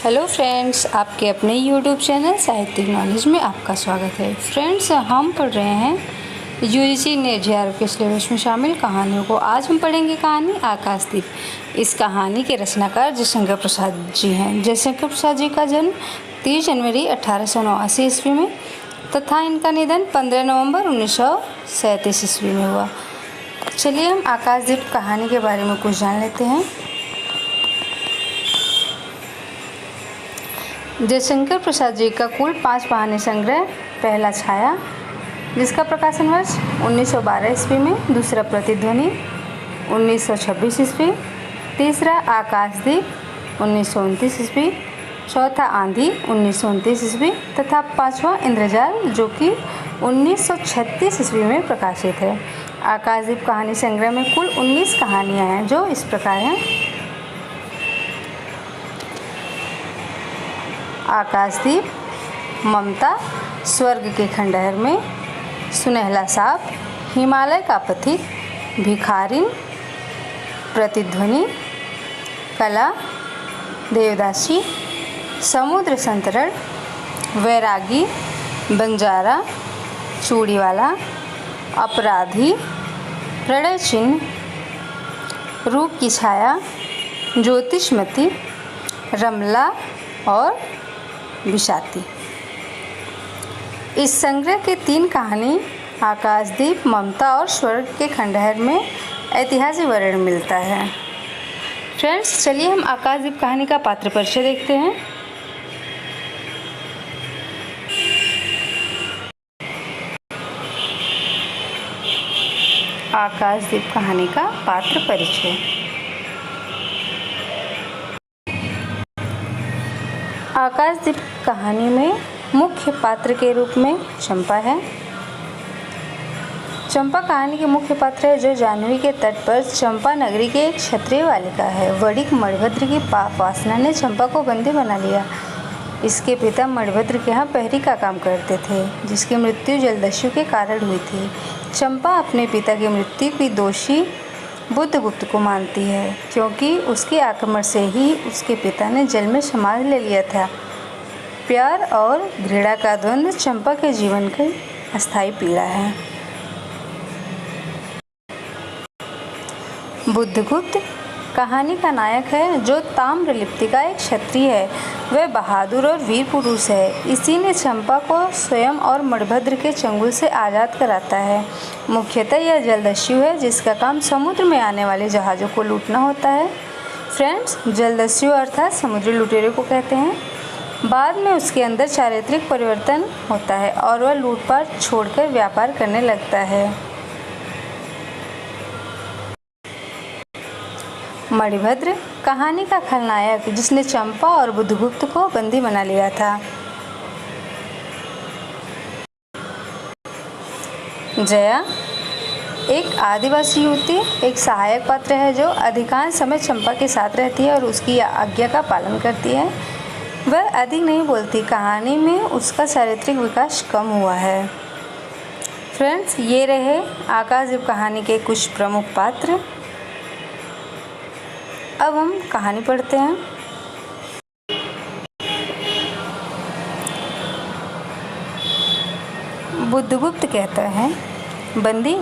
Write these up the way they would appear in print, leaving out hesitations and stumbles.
Hello friends, आपके अपने YouTube channel साहित्यिक नॉलेज में आपका स्वागत है। फ्रेंड्स, हम पढ़ रहे हैं यूजीसी नेट जेआरएफ के सिलेबस में शामिल कहानियों को। आज हम पढ़ेंगे कहानी आकाशदीप। इस कहानी के रचनाकार जयशंकर प्रसाद जी हैं। जयशंकर प्रसाद जी का जन्म 30 जनवरी 1889 ईस्वी में तथा इनका निधन 15 नवंबर 1937 ईस्वी में हुआ। चलिए हम आकाशदीप कहानी के बारे में कुछ जान लेते हैं। जयशंकर प्रसाद जी का कुल 5 कहानी संग्रह पहला छाया, जिसका प्रकाशन वर्ष 1912 ईस्वी में, दूसरा प्रतिध्वनि 1926 ईस्वी, तीसरा आकाशदीप 1929 ईस्वी, चौथा आंधी 1929 ईस्वी तथा 5वां इंद्रजाल जो कि 1936 ईस्वी में प्रकाशित है। आकाशदीप कहानी संग्रह में कुल 19 कहानियाँ हैं जो इस प्रकार हैं। आकाशदीप, ममता, स्वर्ग के खंडहर में, सुनहला सांप, हिमालय का पथिक, भिखारिन, प्रतिध्वनि, कला, देवदासी, समुद्र संतरण, वैरागी, बंजारा, चूड़ीवाला, अपराधी, प्रणय चिन्ह, रूप की छाया, ज्योतिषमती, रमला और विषाती। इस संग्रह के 3 कहानी आकाशदीप, ममता और स्वर्ग के खंडहर में ऐतिहासिक वर्णन मिलता है। फ्रेंड्स, चलिए हम आकाशदीप कहानी का पात्र परिचय देखते हैं। आकाशदीप कहानी का पात्र परिचय। आकाशदीप कहानी में मुख्य पात्र के रूप में चंपा है। चंपा कहानी के मुख्य पात्र है जो जाह्नवी के तट पर चंपा नगरी की एक क्षत्रिय बालिका है। वणिक मणिभद्र की पाप वासना ने चंपा को बंदी बना लिया। इसके पिता मणिभद्र के यहाँ पहरी का काम करते थे, जिसकी मृत्यु जलदस्यु के कारण हुई थी। चंपा अपने पिता की मृत्यु की दोषी बुद्धगुप्त को मानती है, क्योंकि उसके आक्रमण से ही उसके पिता ने जल में समाधि ले लिया था। प्यार और घृणा का द्वंद्व चंपा के जीवन की अस्थायी पीड़ा है। बुद्धगुप्त कहानी का नायक है, जो ताम्रलिप्ति का एक क्षत्रिय है। वह बहादुर और वीर पुरुष है। इसी ने चंपा को स्वयं और मणिभद्र के चंगुल से आज़ाद कराता है। मुख्यतः यह जलदस्यु है, जिसका काम समुद्र में आने वाले जहाज़ों को लूटना होता है। फ्रेंड्स, जलदस्यु अर्थात समुद्री लुटेरे को कहते हैं। बाद में उसके अंदर चारित्रिक परिवर्तन होता है और वह लूटपाट छोड़कर व्यापार करने लगता है। मणिभद्र कहानी का खलनायक, जिसने चंपा और बुद्धगुप्त को बंदी बना लिया था। जया एक आदिवासी युवती, एक सहायक पात्र है जो अधिकांश समय चंपा के साथ रहती है और उसकी आज्ञा का पालन करती है। वह अधिक नहीं बोलती। कहानी में उसका चारित्रिक विकास कम हुआ है। फ्रेंड्स, ये रहे आकाशदीप कहानी के कुछ प्रमुख पात्र। अब हम कहानी पढ़ते हैं। बुद्धगुप्त कहता है, बंदी?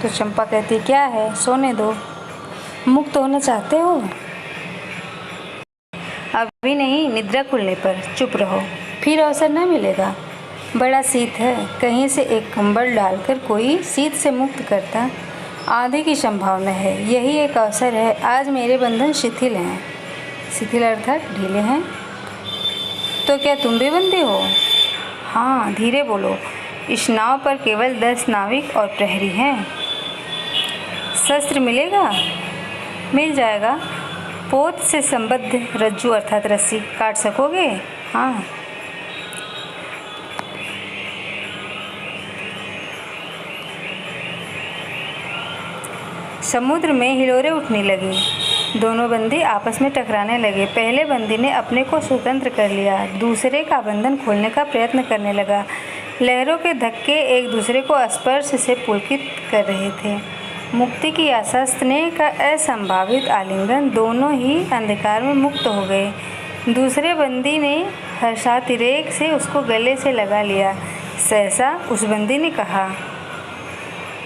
तो चंपा कहती, क्या है, सोने दो। मुक्त होना चाहते हो? अभी नहीं, निद्रा खुलने पर। चुप रहो, फिर अवसर न मिलेगा। बड़ा शीत है, कहीं से एक कंबल डालकर कोई शीत से मुक्त करता। आंधी की संभावना है, यही एक अवसर है। आज मेरे बंधन शिथिल हैं। शिथिल अर्थात ढीले हैं। तो क्या तुम भी बंदी हो? हाँ, धीरे बोलो। इस नाव पर केवल 10 नाविक और प्रहरी हैं। शस्त्र मिलेगा? मिल जाएगा। पोत से संबद्ध रज्जू अर्थात रस्सी काट सकोगे? हाँ। समुद्र में हिलोरें उठने लगी। दोनों बंदी आपस में टकराने लगे। पहले बंदी ने अपने को स्वतंत्र कर लिया, दूसरे का बंधन खोलने का प्रयत्न करने लगा। लहरों के धक्के एक दूसरे को स्पर्श से पुलकित कर रहे थे। मुक्ति की आशा, स्नेह का असंभावित आलिंगन, दोनों ही अंधकार में मुक्त हो गए। दूसरे बंदी ने हर्षातिरेक से उसको गले से लगा लिया। सहसा उस बंदी ने कहा,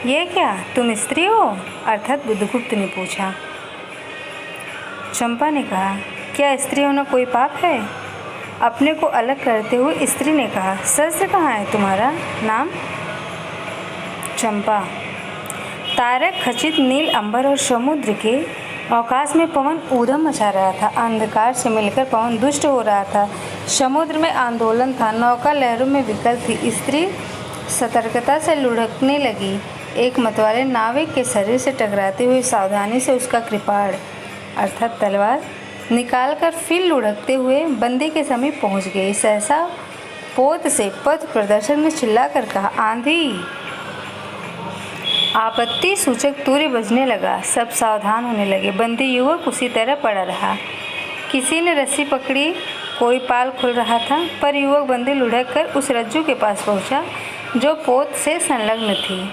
ये क्या, तुम स्त्री हो? अर्थात बुद्धगुप्त ने पूछा। चंपा ने कहा, क्या स्त्री होना कोई पाप है? अपने को अलग करते हुए स्त्री ने कहा, सहस्र कहाँ है तुम्हारा नाम? चंपा, तारक खचित नील अंबर और समुद्र के आकाश में पवन ऊधम मचा रहा था। अंधकार से मिलकर पवन दुष्ट हो रहा था। समुद्र में आंदोलन था। नौका लहरों में विकल थी। स्त्री सतर्कता से लुढ़कने लगी। एक मतवाले नाविक के शरीर से टकराते हुए सावधानी से उसका कृपाण अर्थात तलवार निकालकर फिर लुढ़कते हुए बंदी के समीप पहुंच गई। सहसा पोत से पथ प्रदर्शन में चिल्लाकर कहा, आंधी! आपत्ति सूचक तूर्य बजने लगा। सब सावधान होने लगे। बंदी युवक उसी तरह पड़ा रहा। किसी ने रस्सी पकड़ी, कोई पाल खुल रहा था, पर युवक बंदी लुढ़क कर उस रज्जू के पास पहुंचा जो पोत से संलग्न थी।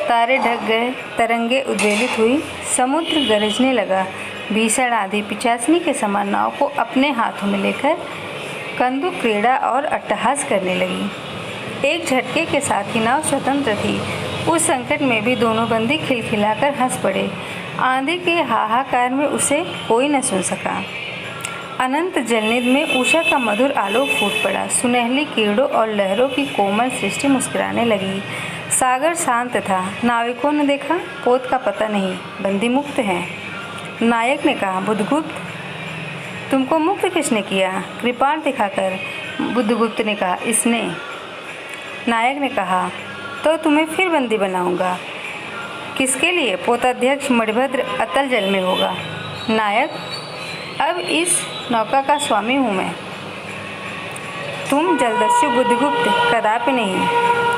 तारे ढक गए, तरंगे उद्वेलित हुई, समुद्र गरजने लगा। भीषण आंधी पिचासनी के समान नाव को अपने हाथों में लेकर कंदुक क्रीड़ा और अट्टहास करने लगी। एक झटके के साथ ही नाव स्वतंत्र थी। उस संकट में भी दोनों बंदी खिलखिलाकर हंस पड़े। आंधी के हाहाकार में उसे कोई न सुन सका। अनंत जलनिधि में उषा का मधुर आलोक फूट पड़ा। सुनहली कीड़ों और लहरों की कोमल सृष्टि मुस्कुराने लगी। सागर शांत था। नाविकों ने देखा, पोत का पता नहीं, बंदी मुक्त हैं। नायक ने कहा, बुद्धगुप्त, तुमको मुक्त किसने किया? कृपाण दिखाकर बुद्धगुप्त ने कहा, इसने। नायक ने कहा, तो तुम्हें फिर बंदी बनाऊंगा। किसके लिए? पोताध्यक्ष मणिभद्र अतल जल में होगा। नायक, अब इस नौका का स्वामी हूँ मैं। तुम जलदस्यु बुद्धगुप्त, कदापि नहीं।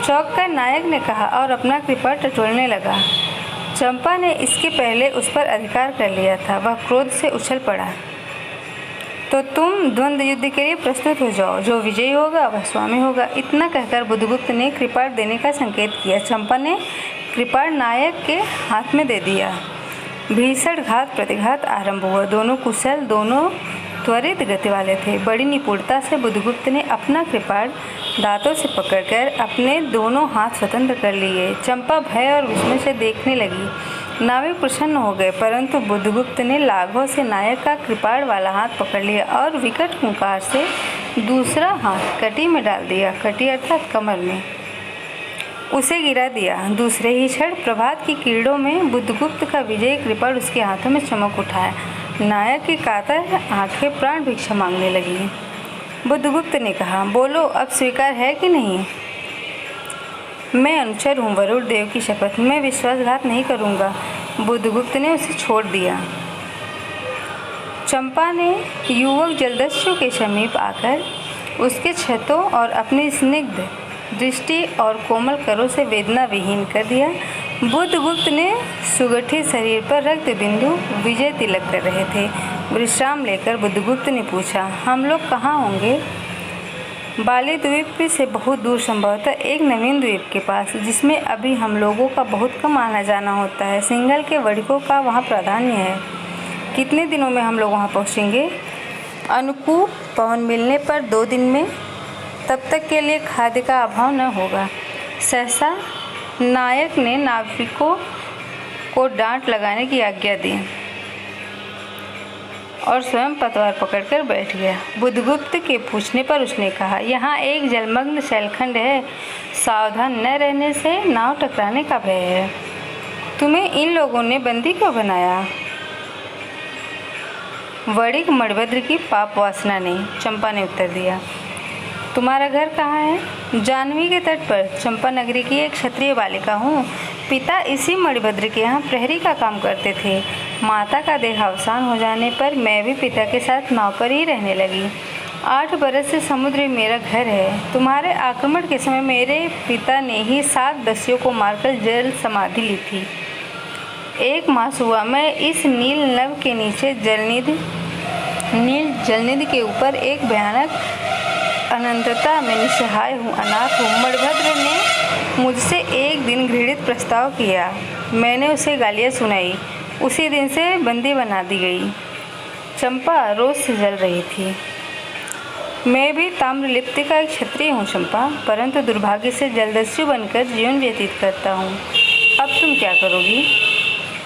चौंक कर नायक ने कहा और अपना कृपाण टटोलने लगा। चंपा ने इसके पहले उस पर अधिकार कर लिया था। वह क्रोध से उछल पड़ा। तो तुम द्वंद्व युद्ध के लिए प्रस्तुत हो जाओ। जो विजयी होगा वह स्वामी होगा। इतना कहकर बुद्धगुप्त ने कृपाण देने का संकेत किया। चंपा ने कृपाण नायक के हाथ में दे दिया। भीषण घात प्रतिघात आरंभ हुआ। दोनों कुशल, दोनों त्वरित गति वाले थे। बड़ी निपुणता से बुद्धगुप्त ने अपना कृपाण दांतों से पकड़कर अपने दोनों हाथ स्वतंत्र कर लिए। चंपा भय और विस्मय से देखने लगी। नाविक प्रसन्न हो गए, परंतु बुद्धगुप्त ने लाघव से नायक का कृपाण वाला हाथ पकड़ लिया और विकट हुंकार से दूसरा हाथ कटी में डाल दिया। कटी अर्थात कमर में उसे गिरा दिया। दूसरे ही क्षण प्रभात की किरणों में बुद्धगुप्त का विजयी कृपाण उसके हाथों में चमक उठाया। नायक की कातर आंखें प्राण भिक्षा मांगने लगी। बुद्धगुप्त ने कहा, बोलो, अब स्वीकार है कि नहीं? मैं अनुचर हूँ, वरुण देव की शपथ, मैं विश्वासघात नहीं करूँगा। बुद्धगुप्त ने उसे छोड़ दिया। चंपा ने युवक जलदस्यु के समीप आकर उसके छतों और अपनी स्निग्ध दृष्टि और कोमल करों से वेदना विहीन कर दिया। बुद्धगुप्त ने सुगठित शरीर पर रक्त बिंदु विजय तिलक कर रहे थे। विश्राम लेकर बुद्धगुप्त ने पूछा, हम लोग कहाँ होंगे? बाली द्वीप से बहुत दूर, संभवतः एक नवीन द्वीप के पास, जिसमें अभी हम लोगों का बहुत कम आना जाना होता है। सिंगल के वणिकों का वहाँ प्राधान्य है। कितने दिनों में हम लोग वहाँ पहुँचेंगे? अनुकूल पवन मिलने पर 2 दिन में। तब तक के लिए खाद्य का अभाव न होगा। सहसा नायक ने नाविकों को डांट लगाने की आज्ञा दी और स्वयं पतवार पकड़कर बैठ गया। बुद्धगुप्त के पूछने पर उसने कहा, यहाँ एक जलमग्न शैलखंड है। सावधान न रहने से नाव टकराने का भय है। तुम्हें इन लोगों ने बंदी क्यों बनाया? वणिक मणिभद्र की पाप वासना ने, चंपा ने उत्तर दिया। तुम्हारा घर कहाँ है? जाह्नवी के तट पर। चंपा नगरी की एक क्षत्रिय बालिका हूँ। पिता इसी मणिभद्र के यहाँ प्रहरी का काम करते थे। माता का देहावसान हो जाने पर मैं भी पिता के साथ नाव पर ही रहने लगी। 8 बरस से समुद्र मेरा घर है। तुम्हारे आक्रमण के समय मेरे पिता ने ही 7 दस्युओं को मारकर जल समाधि ली थी। 1 मास हुआ मैं इस नील नभ के नीचे नील जलनिधि के ऊपर एक भयानक अनंतता में निस्सहाय हूँ, अनाथ हूँ। मणिभद्र ने मुझसे एक दिन घृणित प्रस्ताव किया। मैंने उसे गालियाँ सुनाई। उसी दिन से बंदी बना दी गई। चंपा रोज से जल रही थी। मैं भी ताम्रलिप्ति का एक क्षत्रिय हूँ चंपा, परंतु दुर्भाग्य से जलदस्यु बनकर जीवन व्यतीत करता हूँ। अब तुम क्या करोगी?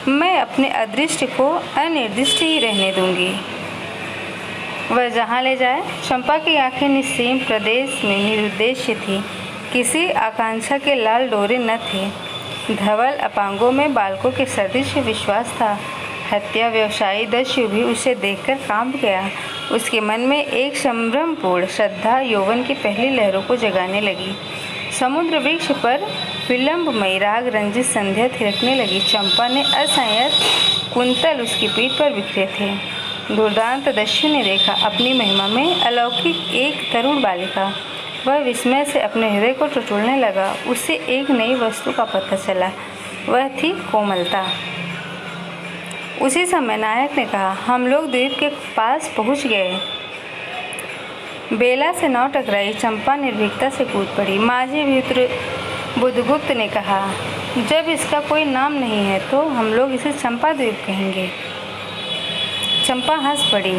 मैं अपने अदृष्ट को अनिर्दिष्ट ही रहने दूंगी। वह जहाँ ले जाए। चंपा की आंखें निस्सीम प्रदेश में निरुद्देश्य थी। किसी आकांक्षा के लाल डोरे न थे। धवल अपांगों में बालकों के सदृश विश्वास था। हत्या व्यवसायी दस्यु भी उसे देखकर कांप गया। उसके मन में एक संभ्रमपूर्ण श्रद्धा यौवन की पहली लहरों को जगाने लगी। समुद्र वृक्ष पर विलंबमयी राग रंजित संध्या थिरकने लगी। चंपा ने असंयत कुंतल उसकी पीठ पर बिखरे थे। दुर्दांत दस्यु ने देखा अपनी महिमा में अलौकिक एक तरुण बालिका। वह विस्मय से अपने हृदय को टटोलने लगा। उसे एक नई वस्तु का पता चला। वह थी कोमलता। उसी समय नायक ने कहा, हम लोग द्वीप के पास पहुंच गए। बेला से नाव टकराई। चंपा निर्भीकता से कूद पड़ी। माझी भित्र बुद्धगुप्त ने कहा, जब इसका कोई नाम नहीं है तो हम लोग इसे चंपा द्वीप कहेंगे। चंपा हंस पड़ी।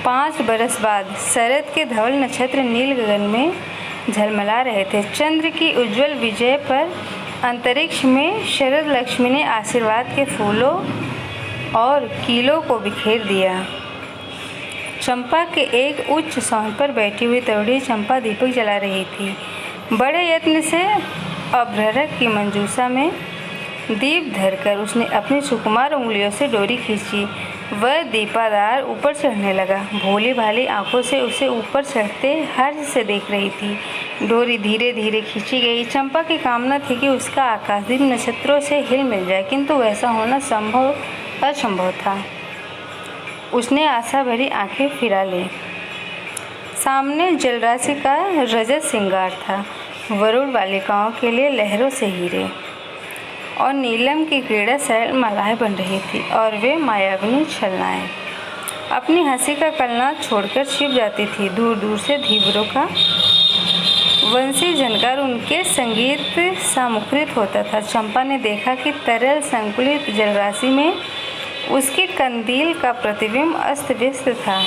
5 बरस बाद शरद के धवल नक्षत्र नील गगन में झलमला रहे थे। चंद्र की उज्जवल विजय पर अंतरिक्ष में शरद लक्ष्मी ने आशीर्वाद के फूलों और कीलों को बिखेर दिया। चंपा के एक उच्च सौंध पर बैठी हुई तरुणी चंपा दीपक जला रही थी। बड़े यत्न से अभ्रक की मंजूषा में दीप धरकर उसने अपनी सुकुमार उंगलियों से डोरी खींची। वह दीपाधार ऊपर चढ़ने लगा। भोली भाली आंखों से उसे ऊपर चढ़ते हर्ष से देख रही थी। डोरी धीरे धीरे खींची गई। चंपा की कामना थी कि उसका आकाशदीप नक्षत्रों से हिल मिल जाए, किंतु वैसा होना असंभव था। उसने आशा भरी आंखें फिरा ली। सामने जलराशि का रजत श्रृंगार था। वरुण बालिकाओं के लिए लहरों से हीरे और नीलम की क्रीड़ा सरल मालाएं बन रही थी और वे मायाविनी छलनाएं अपनी हंसी का कलनाद छोड़कर छिप जाती थी। दूर दूर से धीवरों का वंशी झनकार उनके संगीत सा मुखरित होता था। चंपा ने देखा कि तरल संकुलित जलराशि में उसके कंदील का प्रतिबिंब अस्त व्यस्त था।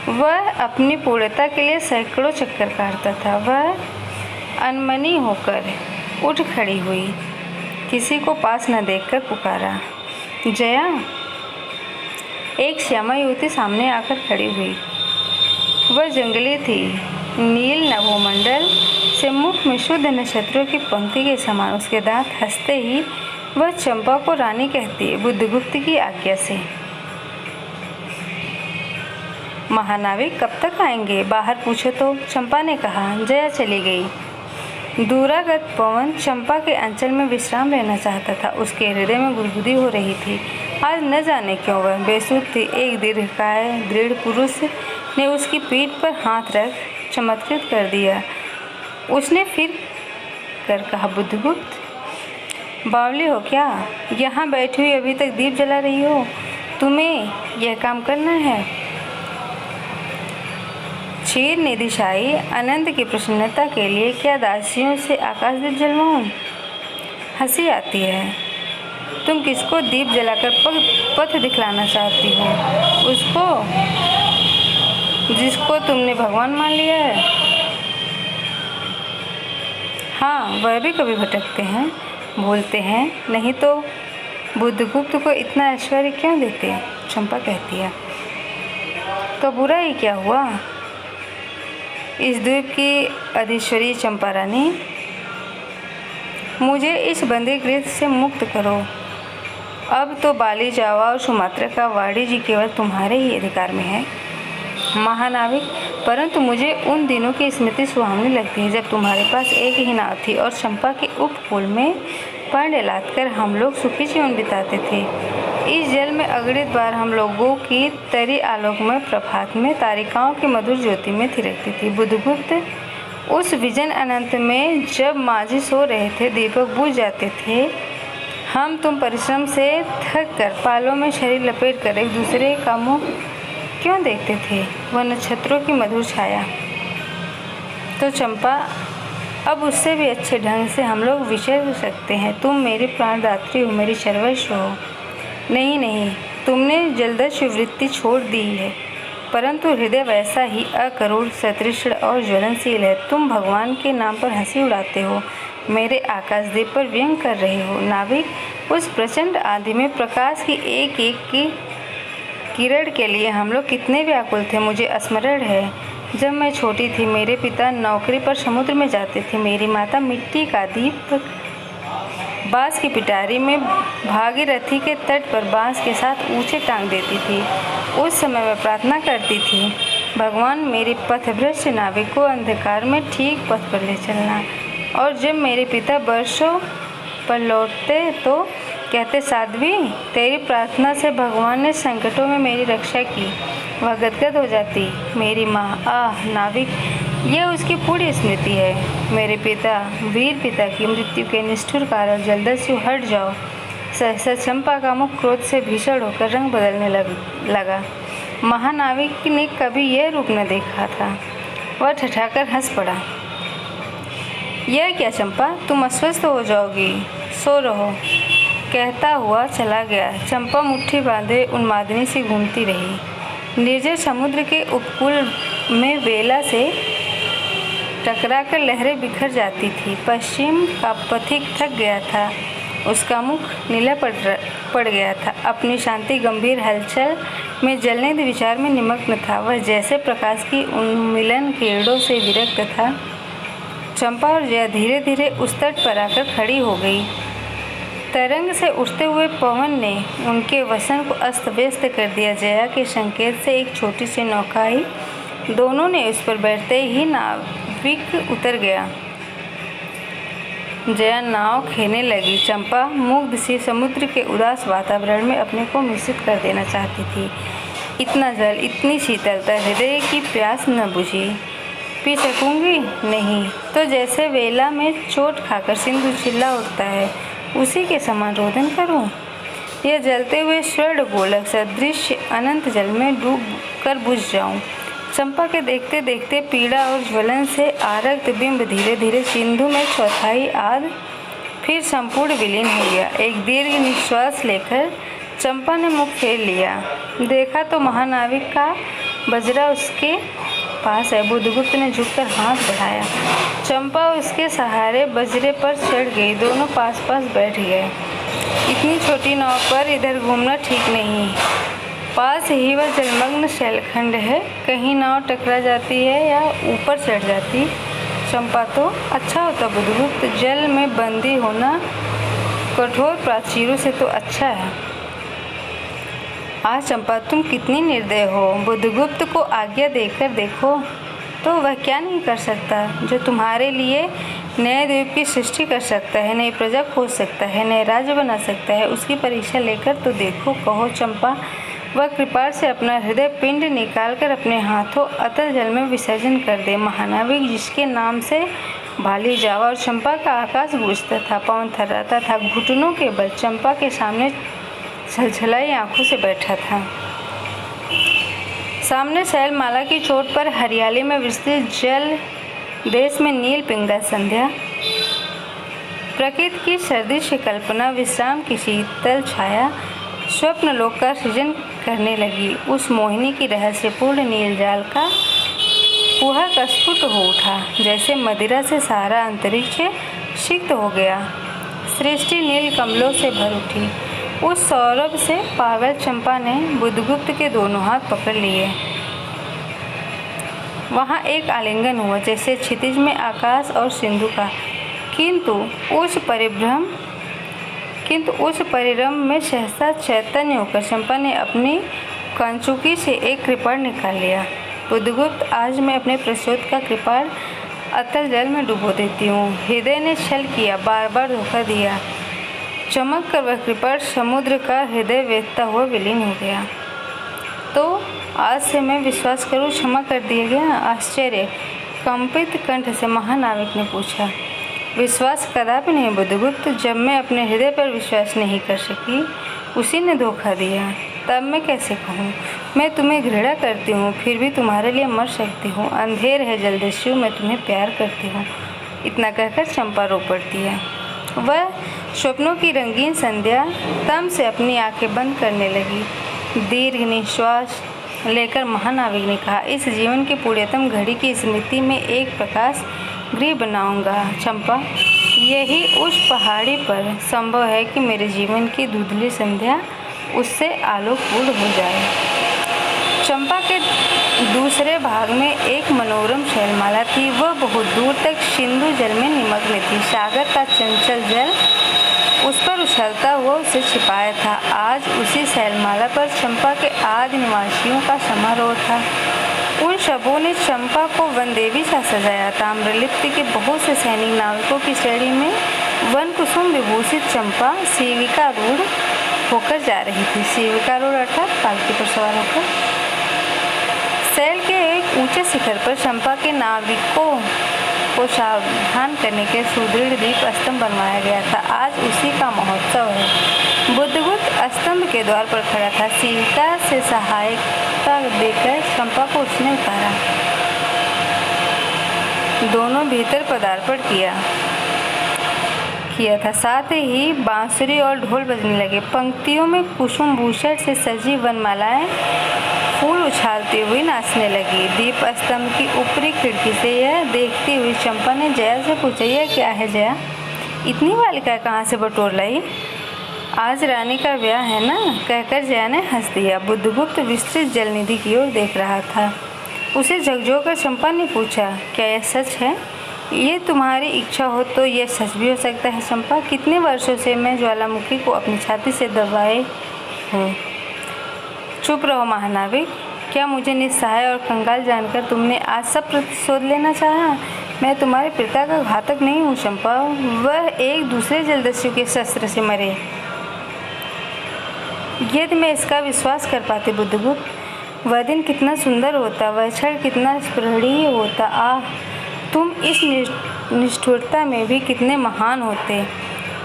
वह अपनी पूर्णता के लिए सैकड़ों चक्कर काटता था। वह अनमनी होकर उठ खड़ी हुई। किसी को पास न देखकर पुकारा, जया। एक श्यामा युवती सामने आकर खड़ी हुई। वह जंगली थी। नील नभोमंडल से मुख में शुद्ध नक्षत्रों की पंक्ति के समान उसके दांत हंसते ही वह चंपा को रानी कहती है, बुद्धगुप्त की आज्ञा से। महानाविक कब तक आएंगे? बाहर पूछो तो, चंपा ने कहा। जया चली गई। दूरागत पवन चंपा के अंचल में विश्राम लेना चाहता था। उसके हृदय में गुदगुदी हो रही थी। आज न जाने क्यों वह बेसुध थी। एक दीर्घकाय दृढ़ पुरुष ने उसकी पीठ पर हाथ रख चमत्कृत कर दिया। उसने फिर कर कहा, बुद्धगुप्त बावली हो क्या? यहाँ बैठी हुई अभी तक दीप जला रही हो? तुम्हें यह काम करना है? क्षीर निधिशाई अनंत की प्रसन्नता के लिए क्या दासियों से आकाश दीप जलवाऊं? हंसी आती है। तुम किसको दीप जलाकर पथ दिखलाना चाहती हो? उसको जिसको तुमने भगवान मान लिया है। हाँ, वह भी कभी भटकते हैं, भूलते हैं, नहीं तो बुद्धगुप्त को इतना ऐश्वर्य क्यों देते? चंपा कहती है। तो बुरा ही क्या हुआ? इस द्वीप की अधीश्वरी चंपा रानी, मुझे इस बंदी गृह से मुक्त करो। अब तो बाली, जावा और सुमात्रा का वाणिज्य केवल तुम्हारे ही अधिकार में है महानाविक। परंतु मुझे उन दिनों की स्मृति सुहावनी लगती है जब तुम्हारे पास एक ही नाव थी और चंपा के उपकूल में पांडे लादकर हम लोग सुखी जीवन बिताते थे। इस जल में अगणित बार हम लोगों की तरी आलोक में प्रभात में तारिकाओं की मधुर ज्योति में थिरकती थी। बुद्धगुप्त, उस विजन अनंत में जब माझी सो रहे थे, दीपक बुझ जाते थे, हम तुम परिश्रम से थक कर पालों में शरीर लपेट कर एक दूसरे का मुँह क्यों देखते थे? वह नक्षत्रों की मधुर छाया। तो चंपा अब उससे भी अच्छे ढंग से हम लोग विचर सकते हैं। तुम मेरी प्राणदात्री हो, मेरी सर्वस्व हो। नहीं नहीं, तुमने जलदस्यु वृत्ति छोड़ दी है, परंतु हृदय वैसा ही अकरुण, सतृष्ण और ज्वलनशील है। तुम भगवान के नाम पर हंसी उड़ाते हो, मेरे आकाशदीप पर व्यंग कर रहे हो। नाविक, उस प्रचंड आंधी में प्रकाश की एक एक की किरण के लिए हम लोग कितने व्याकुल थे। मुझे स्मरण है, जब मैं छोटी थी, मेरे पिता नौकरी पर समुद्र में जाते थे। मेरी माता मिट्टी का दीप बांस की पिटारी में भागीरथी के तट पर बांस के साथ ऊंचे टांग देती थी। उस समय मैं प्रार्थना करती थी, भगवान मेरे पथभ्रष्ट नाविक को अंधकार में ठीक पथ पर ले चलना। और जब मेरे पिता वर्षों पर लौटते तो कहते, साध्वी, तेरी प्रार्थना से भगवान ने संकटों में मेरी रक्षा की। वह गदगद हो जाती। मेरी माँ, आह नाविक, यह उसकी पूरी स्मृति है। मेरे पिता, वीर पिता की मृत्यु के निष्ठुर कारण जलदस्यु, हट जाओ। सहसा चंपा का मुख क्रोध से भीषण होकर रंग बदलने लगा। महानाविक ने कभी यह रूप न देखा था। वह ठठाकर हंस पड़ा। यह क्या चंपा, तुम अस्वस्थ हो जाओगी, सो रहो, कहता हुआ चला गया। चंपा मुट्ठी बांधे उन्मादिनी सी घूमती रही। निर्जर समुद्र के उपकूल में वेला से टकराकर लहरें बिखर जाती थी। पश्चिम का पथिक थक गया था, उसका मुख नीला पड़ गया था। अपनी शांति गंभीर हलचल में जलने विचार में निमग्न था। वह जैसे प्रकाश की उन्मिलन किरणों से विरक्त था। चंपा और जया धीरे धीरे उस तट पर आकर खड़ी हो गई। तरंग से उठते हुए पवन ने उनके वसन को अस्त व्यस्त कर दिया। जया के संकेत से एक छोटी सी नौका आई। दोनों ने उस पर बैठते ही नाविक उतर गया। जया नाव खेने लगी। चंपा मुग्ध सी समुद्र के उदास वातावरण में अपने को मिश्रित कर देना चाहती थी। इतना जल, इतनी शीतलता, हृदय की प्यास न बुझी। पी सकूंगी? नहीं तो जैसे वेला में चोट खाकर सिंधु चिल्ला उठता है, उसी के समान रोदन करूं? यह जलते हुए स्वर्ण गोलक सदृश अनंत जल में डूब कर बुझ जाऊं? चंपा के देखते देखते पीड़ा और ज्वलन से आरक्त बिंब धीरे धीरे सिंधु में चौथाई आध फिर संपूर्ण विलीन हो गया। एक दीर्घ निश्वास लेकर चंपा ने मुख फेर लिया। देखा तो महानाविक का बजरा उसके पास है। बुद्धगुप्त ने झुककर हाथ बढ़ाया। चंपा उसके सहारे बजरे पर चढ़ गई। दोनों पास पास बैठ गए। इतनी छोटी नाव पर इधर घूमना ठीक नहीं। पास ही वह जलमग्न शैलखंड है, कहीं नाव टकरा जाती है या ऊपर चढ़ जाती। चंपा तो अच्छा होता बुद्धगुप्त, जल में बंदी होना कठोर प्राचीरों से तो अच्छा है। आज चंपा तुम कितनी निर्दय हो। बुद्धगुप्त को आज्ञा देकर देखो तो वह क्या नहीं कर सकता, जो तुम्हारे लिए नए द्वीप की सृष्टि कर सकता है, नई प्रजा खोज सकता है, नए राज्य बना सकता है। उसकी परीक्षा लेकर तो देखो। कहो चंपा, वह कृपाल से अपना हृदय पिंड निकालकर अपने हाथों अतल जल में विसर्जन कर दे। महानाविक जिसके नाम से भाली जावा और चंपा का आकाश गूंजता था, पवन थर्राता था, घुटनों के बल चंपा के सामने छलछलाई आंखों से बैठा था। सामने शैलमाला की चोट पर हरियाली में विस्तृत जल देश में नील पिंगला संध्या, प्रकृति की सर्दिश कल्पना, विश्राम की शीतल छाया, स्वप्न लोक का सृजन करने लगी। उस मोहिनी की रहस्यपूर्ण नील जाल का कुहक स्फुट हो उठा, जैसे मदिरा से सारा अंतरिक्ष सिक्त हो गया। सृष्टि नील कमलों से भर उठी। उस सौरभ से पागल चंपा ने बुद्धगुप्त के दोनों हाथ पकड़ लिए। वहाँ एक आलिंगन हुआ, जैसे क्षितिज में आकाश और सिंधु का। किंतु उस परिरम में सहसा चैतन्य होकर चंपा ने अपनी कंचुकी से एक कृपाण निकाल लिया। बुद्धगुप्त, आज मैं अपने प्रचोद का कृपाण अतल जल में डुबो देती हूँ। हृदय ने छल किया, बार बार धोखा दिया। चमक कर वह कृपाण समुद्र का हृदय वेदता हुआ विलीन हो गया। तो आज से मैं विश्वास करूँ, क्षमा कर दिया गया? आश्चर्य कंपित कंठ से महानाविक ने पूछा। विश्वास कदापि नहीं बुद्धगुप्त। जब मैं अपने हृदय पर विश्वास नहीं कर सकी, उसी ने धोखा दिया। तब मैं कैसे कहूँ? मैं तुम्हें घृणा करती हूँ, फिर भी तुम्हारे लिए मर सकती हूँ। अंधेर है जलदस्यु, मैं तुम्हें प्यार करती हूँ। इतना कहकर चंपा रो पड़ती है। वह स्वप्नों की रंगीन संध्या तम से अपनी आंखें बंद करने लगी। दीर्घ निश्वास लेकर महानाविक ने कहा, इस जीवन की पुण्यतम घड़ी की स्मृति में एक प्रकाश गृह बनाऊंगा चंपा। यही उस पहाड़ी पर संभव है कि मेरे जीवन की धुंधली संध्या उससे आलोकपूर्ण हो जाए। चंपा के दूसरे भाग में एक मनोरम शैलमाला थी। वह बहुत दूर तक सिंधु जल में निमग्न थी। सागर का चंचल जल उस पर उछलता हुआ उसे छिपाया था। आज उसी शैलमाला पर चंपा के आदि निवासियों का समारोह था। उन सबों ने चंपा को वनदेवी सा सजाया था। आम्रलिप्त के बहुत से सैनिक नाविकों की श्रेणी में वन कुसुम विभूषित चंपा शिविकारूढ़ होकर जा रही थी। शिविकारूढ़ अर्थात पालकी पर सवार होकर। शैल के एक ऊंचे शिखर पर चंपा के नाविकों को सावधान करने के सुदृढ़ दीप स्तंभ बनवाया गया था। आज उसी का महोत्सव है। बुद्धगुप्त स्तंभ के द्वार पर खड़ा था। शिविका से सहायता देकर चंपा को उसने उतारा। दोनों भीतर पदार्पण किया था। साथ ही बांसुरी और ढोल बजने लगे। पंक्तियों में कुसुम भूषण से सजी वनमालाएं फूल उछालती हुई नाचने लगी। दीप स्तंभ की ऊपरी खिड़की से यह देखती हुई चंपा ने जया से पूछा, यह क्या है जया? इतनी बालिका कहाँ से बटोर लाई? आज रानी का ब्याह है ना? कहकर जया ने हंस दिया। बुद्धगुप्त विस्तृत जलनिधि की ओर देख रहा था। उसे झकझोरकर चंपा ने पूछा, क्या यह सच है? ये तुम्हारी इच्छा हो तो यह सच भी हो सकता है चंपा। कितने वर्षों से मैं ज्वालामुखी को अपनी छाती से दबाए हूँ। चुप रहो महानाविक। क्या मुझे निस्सहाय और कंगाल जानकर तुमने आज सब प्रतिशोध लेना चाहा? मैं तुम्हारे पिता का घातक नहीं हूँ चंपा। वह एक दूसरे जलदस्यु के शस्त्र से मरे। यदि मैं इसका विश्वास कर पाती बुद्धगुप्त, वह दिन कितना सुंदर होता, वह क्षण कितना स्मरणीय होता। आह, तुम इस निष्ठुरता में भी कितने महान होते।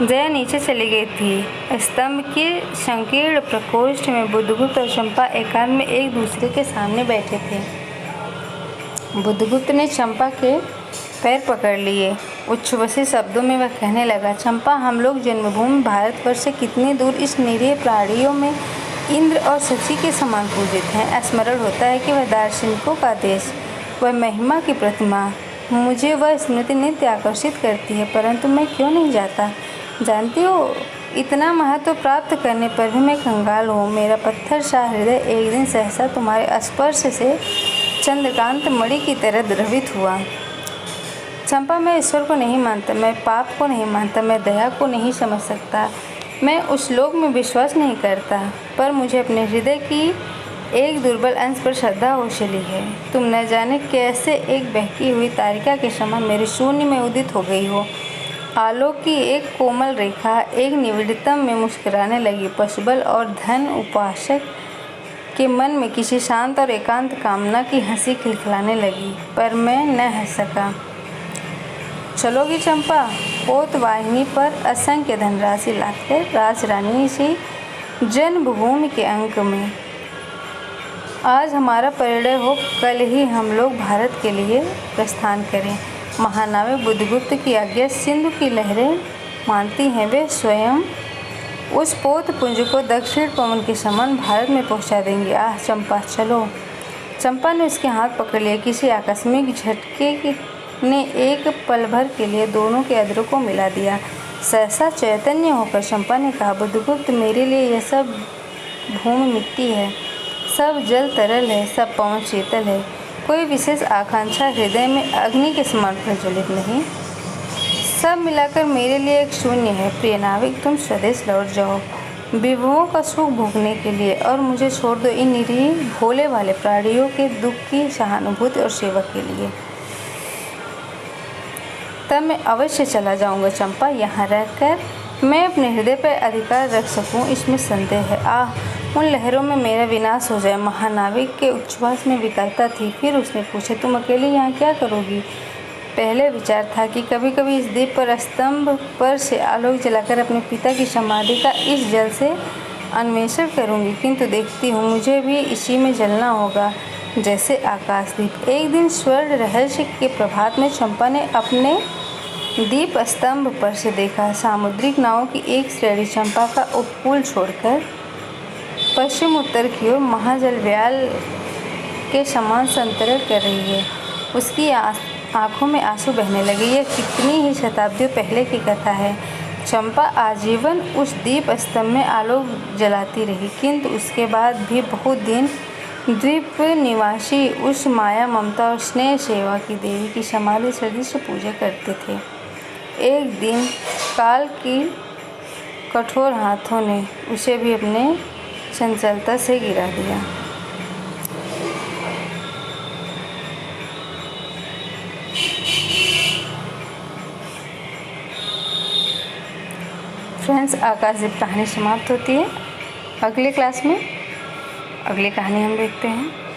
जया नीचे चली गई थी। स्तंभ के संकीर्ण प्रकोष्ठ में बुद्धगुप्त और चंपा एकांत में एक दूसरे के सामने बैठे थे। बुद्धगुप्त ने चंपा के पैर पकड़ लिए। उच्छ्वसित शब्दों में वह कहने लगा, चंपा, हम लोग जन्मभूमि भारतवर्ष से कितने दूर इस निरीह प्राणियों में इंद्र और शची के समान पूजित हैं। स्मरण होता है कि वह दार्शनिकों का देश, वह महिमा की प्रतिमा, मुझे वह स्मृति नित्य आकर्षित करती है, परंतु मैं क्यों नहीं जाता? जानती हो, इतना महत्व प्राप्त करने पर भी मैं कंगाल हूँ। मेरा पत्थर सा हृदय एक दिन सहसा तुम्हारे स्पर्श से चंद्रकांत मणि की तरह द्रवित हुआ। चंपा, मैं ईश्वर को नहीं मानता, मैं पाप को नहीं मानता, मैं दया को नहीं समझ सकता, मैं उस लोक में विश्वास नहीं करता, पर मुझे अपने हृदय की एक दुर्बल अंश पर श्रद्धा हो चली है। तुम न जाने कैसे एक बहकी हुई तारिका के समान मेरे शून्य में उदित हो गई हो। आलोक की एक कोमल रेखा एक निविड़तम में मुस्कुराने लगी। पशुबल और धन उपासक के मन में किसी शांत और एकांत कामना की हंसी खिलखिलाने लगी, पर मैं न हंस सका। चलोगी चंपा? पोतवाहिनी पर असंख्य धनराशि लाकर राजरानी सी जन्मभूमि के अंक में आज हमारा परिणय हो, कल ही हम लोग भारत के लिए प्रस्थान करें। महानाविक बुद्धगुप्त की आज्ञा सिंधु की लहरें मानती हैं। वे स्वयं उस पोत पुंज को दक्षिण पवन के समान भारत में पहुंचा देंगे। आह चंपा, चलो। चंपा ने उसके हाथ पकड़ लिया। किसी आकस्मिक झटके ने एक पल भर के लिए दोनों के अधरों को मिला दिया। सहसा चैतन्य होकर चंपा ने कहा, बुद्धगुप्त, मेरे लिए यह सब भूमि मिट्टी है, सब जल तरल है, सब पवन शीतल है। कोई विशेष आकांक्षा हृदय में अग्नि के समान प्रज्वलित नहीं। सब मिलाकर मेरे लिए एक शून्य है। प्रिय नाविक, तुम स्वदेश लौट जाओ विभुओं का सुख भोगने के लिए, और मुझे छोड़ दो इन निरीह भोले भाले प्राणियों के दुख की सहानुभूति और सेवा के लिए। तब मैं अवश्य चला जाऊंगा चंपा। यहाँ रहकर मैं अपने हृदय पर अधिकार रख सकूं, इसमें संदेह है। आह, उन लहरों में मेरा विनाश हो जाए। महानाविक के उच्छ्वास में विकलता थी। फिर उसने पूछा, तुम अकेले यहाँ क्या करोगी? पहले विचार था कि कभी कभी इस द्वीप पर स्तंभ पर से आलोक जलाकर अपने पिता की समाधि का इस जल से अन्वेषण करूँगी, किंतु देखती हूँ मुझे भी इसी में जलना होगा जैसे आकाशदीप। एक दिन स्वर्ण रहस्य के प्रभात में चंपा ने अपने दीप स्तंभ पर से देखा सामुद्रिक नावों की एक श्रेणी चंपा का उपकूल छोड़कर पश्चिम उत्तर की ओर महाजलव्याल के समान संतरण कर रही है। उसकी आंखों में आंसू बहने लगे। यह कितनी ही शताब्दियों पहले की कथा है। चंपा आजीवन उस दीप स्तंभ में आलोक जलाती रही, किंतु उसके बाद भी बहुत दिन द्वीप निवासी उस माया, ममता और स्नेह सेवा की देवी की समाधि श्रद्धा से पूजा करते थे। एक दिन काल की कठोर हाथों ने उसे भी अपने चंचलता से गिरा दिया। फ्रेंड्स, आकाशदीप कहानी समाप्त होती है। अगले क्लास में अगली कहानी हम देखते हैं।